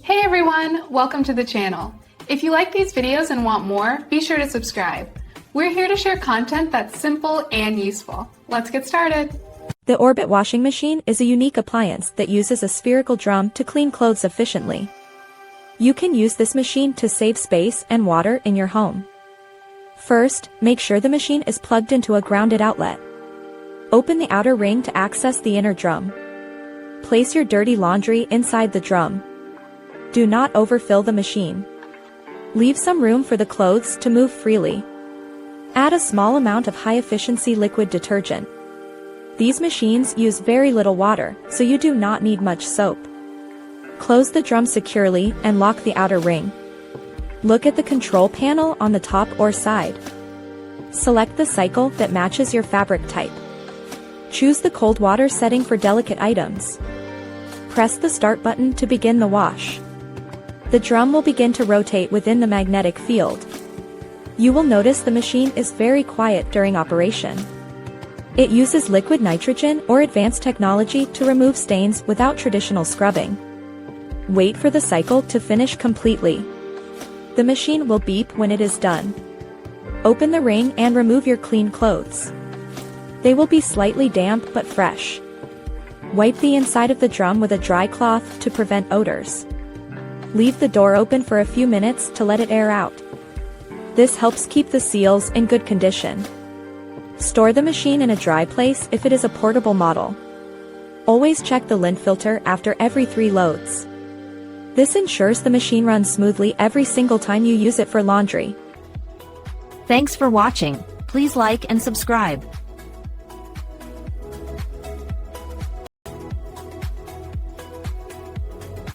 Hey everyone, welcome to the channel. If you like these videos and want more, be sure to subscribe. We're here to share content that's simple and useful. Let's get started. The Orbit washing machine is a unique appliance that uses a spherical drum to clean clothes efficiently. You can use this machine to save space and water in your home. First, make sure the machine is plugged into a grounded outlet. Open the outer ring to access the inner drum. Place your dirty laundry inside the drum. Do not overfill the machine. Leave some room for the clothes to move freely. Add a small amount of high-efficiency liquid detergent. These machines use very little water, so you do not need much soap. Close the drum securely and lock the outer ring. Look at the control panel on the top or side. Select the cycle that matches your fabric type. Choose the cold water setting for delicate items. Press the start button to begin the wash. The drum will begin to rotate within the magnetic field. You will notice the machine is very quiet during operation. It uses liquid nitrogen or advanced technology to remove stains without traditional scrubbing. Wait for the cycle to finish completely. The machine will beep when it is done. Open the ring and remove your clean clothes. They will be slightly damp but fresh. Wipe the inside of the drum with a dry cloth to prevent odors. Leave the door open for a few minutes to let it air out. This helps keep the seals in good condition. Store the machine in a dry place if it is a portable model. Always check the lint filter after every 3 loads. This ensures the machine runs smoothly every single time you use it for laundry. Thanks for watching. Please like and subscribe.